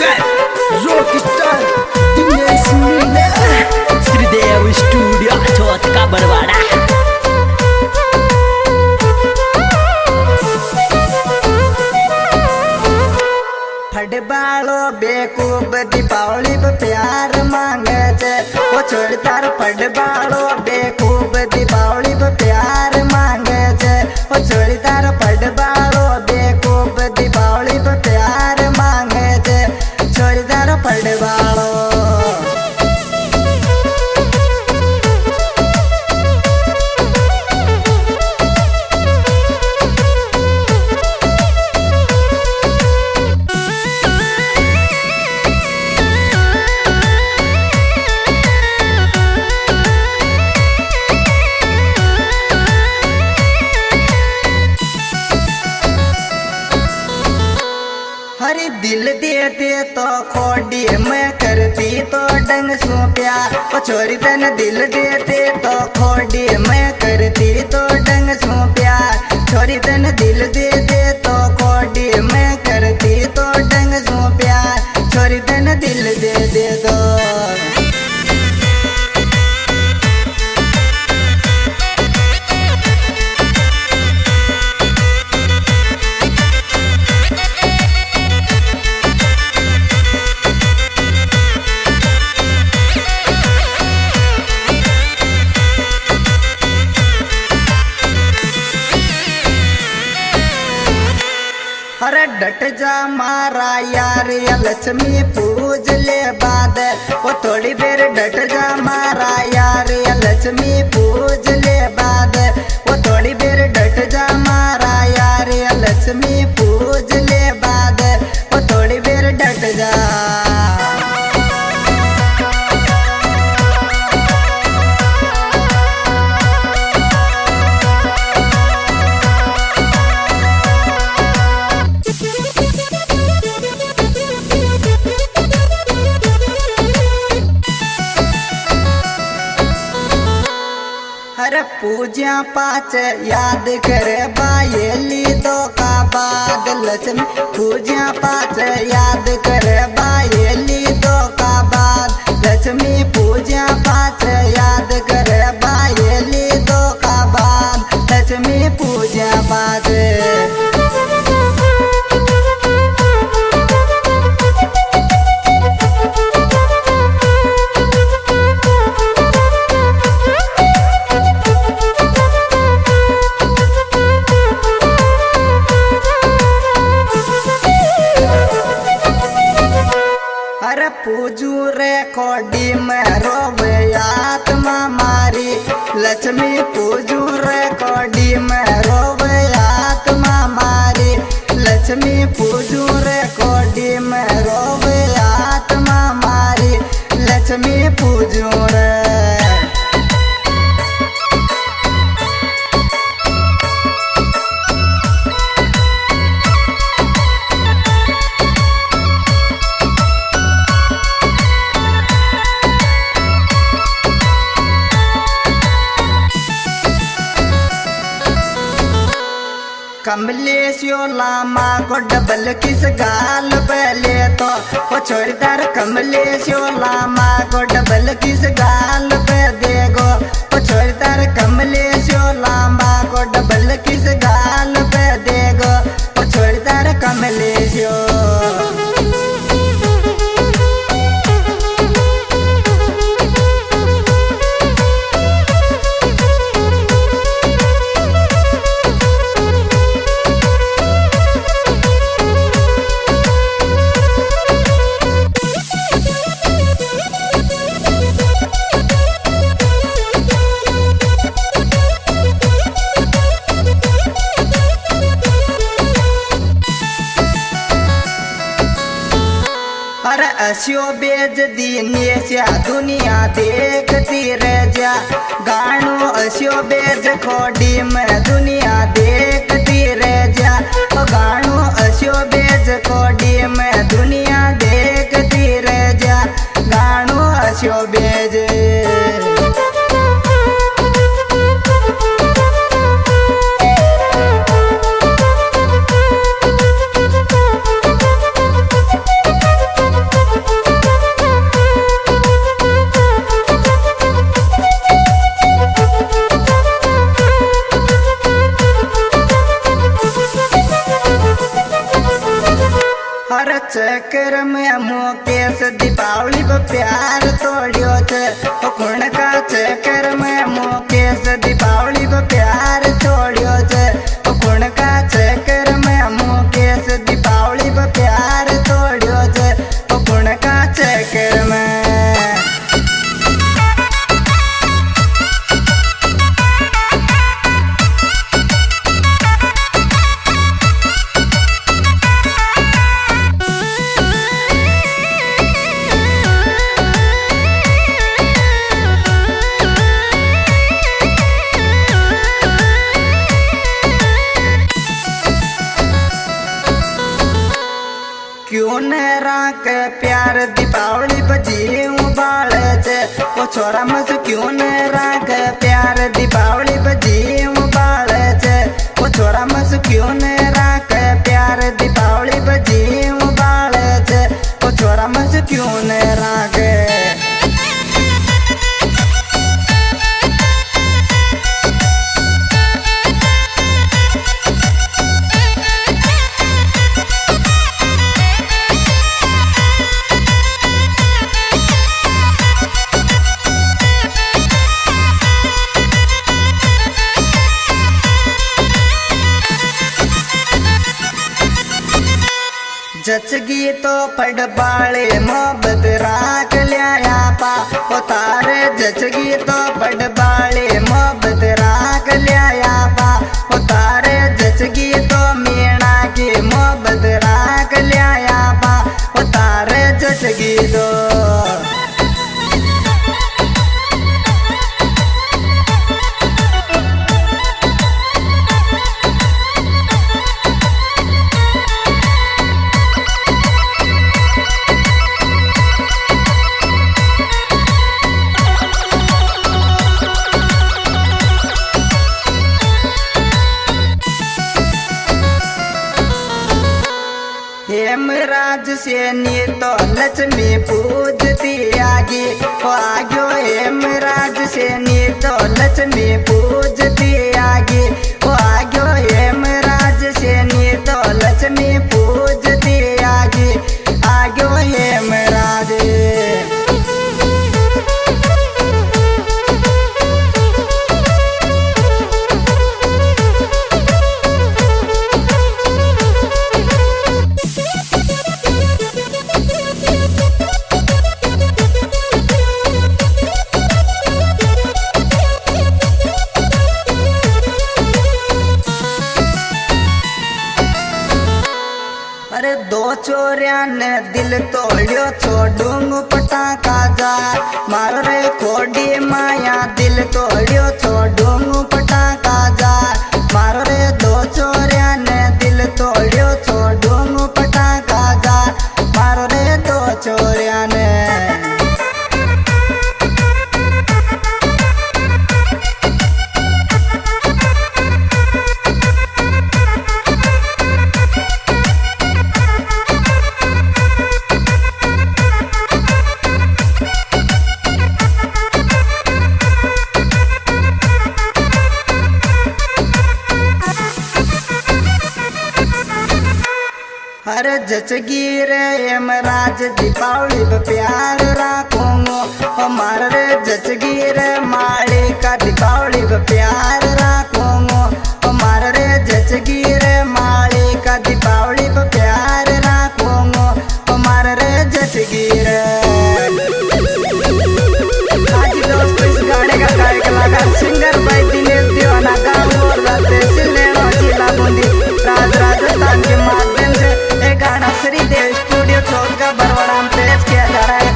Singer rockstar Dinesh Meena Shridev studio Chauth का बरवाड़ा। फटबालो बेकूब दीपावली पे प्यार मांगे छे ओ छोड़तार फटबालो बेकूब दीपावली पे प्यार मांगे छे ओ छोड़तार फटबालो बेकूब दीपावली पे प्यार मांगे छे छोड़तार फटबालो। हरी दिल देते तो खोडी मैं करती तो डंग सो प्यार ओ छोरी तन दिल देते तो खोडी मैं करती तो डंग सो प्यार छोरी तन दिल देते तो खोडी मैं करती तो डंग सो प्यार छोरी तन दिल दे दे तो। अरे डट जा मारा यार या लक्ष्मी पूज ले बाद वो थोड़ी देर डट जा मारा यार या लक्ष्मी पूज ले बाद वो थोड़ी देर डट जा मारा यार या लक्ष्मी पूज ले बाद वो थोड़ी देर डट जा। अरे पूजा पाँच याद करे बायली दो का बाद लक्ष्मी पूजा पाँच याद करे बायली दो का बाद लक्ष्मी पूजा पाँच याद करे बायली दो का बाद लक्ष्मी पूजा पाँच। पूजू रे खोडी में रोवे आत्मा मारी लक्ष्मी पूजू रे खोडी में रोवे आत्मा मारी लक्ष्मी पूजू रे खोडी में रोवे आत्मा मारी लक्ष्मी पूजू रे। कमलेशियो लामा को डबल किस गाल पहले तो वो छोड़दार कमलेशियो लामा को डबल किस गाल पे देगो वो छोड़दार कमलेशियो लामा को डबल किस गाल पे देगो वो छोड़दार कमलेशियो। अरे असियो बेज दीने से दुनिया देखती रह जा गानो असियो बेज खोडी में दुनिया देखती रह जा गानो असियो बेज खोडी में दुनिया देखती रह जा गानो असियो बेज। चक्कर में मुकेश दीपावली पर प्यार तोड़ियो छे खून का चक्कर में मुकेश दीपावली पर प्यार छोड़ियो छे खून का चक्कर में मुकेश दीपावली पर प्यार तोड़ियो छे खून का चक्कर में। क्यों न राख प्यार दीपावली बजी बाले छे वो छोरा मस क्यों न राख प्यार दीपावली बजी बाले छे वो छोरा मस क्यों न राख प्यार दीपावली बजी बाले छे वो छोरा मस क्यों न राख। जचगी तो पड़ बाले मोहब्बत राख लिया पा ओ तारे जचगी तो पड़ बाले मोहब्बत राख लिया पा ओ तारे जचगी तो मीणा की मोहब्बत राख लिया पा ओ तारे जचगी तो। हेमराज से नी तो लक्ष्मी पूजती आगी ओ आग्यो हेमराज से नी तो लक्ष्मी पूजती आगी ओ आग्यो हेमराज से नी तो लक्ष्मी पूजती आगी आग्यो हेमराज। अरे दो चोरिया ने दिल तोड़ियो छोड़ूंगू पटाखा जा मारो रे खोडी माया दिल तोड़ियो छोड़ूंगू पटाखा जा मारो रे दो चोरिया ने दिल तोड़ियो छोड़ूंगू पटाखा जा मारो रे दो चोरिया ने। हर जचगी रे हेमराज दीपावली पे प्यार राखूंगो हमार रे जचगी रे माली का दीपावली पे प्यार राखूंगो हमार रे जचगी रे माली का दीपावली पे प्यार राखूंगो हमार रे जचगी रे। आज दोस्तों इस गाने का गायक लगा सिंगर भाई दिनेश दीवाना गाँव और तहसील जिला बूंदी राजस्थान के माध्यम से गाना श्रीदेव स्टूडियो चौथ का बरवाड़ा में पेश किया जा रहा है।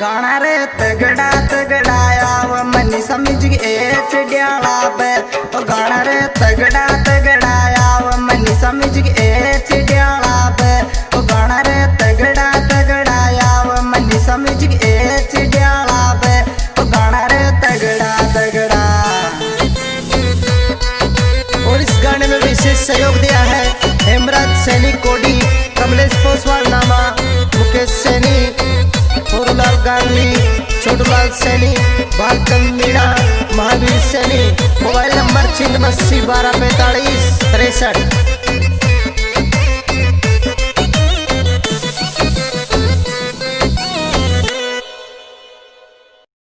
गाना रे तगड़ा तगड़ा आव मनी समझ एच डाला पे ओ गाना रे तगड़ा तगड़ा आव मनी समझ एच डाला पे ओ गाना रे तगड़ा तगड़ा आव मनी समझ एच डाला पे ओ गाना रे तगड़ा तगड़ा। और इस गाने में विशेष सहयोग दिया है हेमराज सैनी कोडी, कमलेश पोसवाल नामा, मुकेश सैनी, होरूलाल गांधी, छोटूलाल सैनी, भालचंद मीणा, महावीर सैनी। Mobile number 86 12 45 63।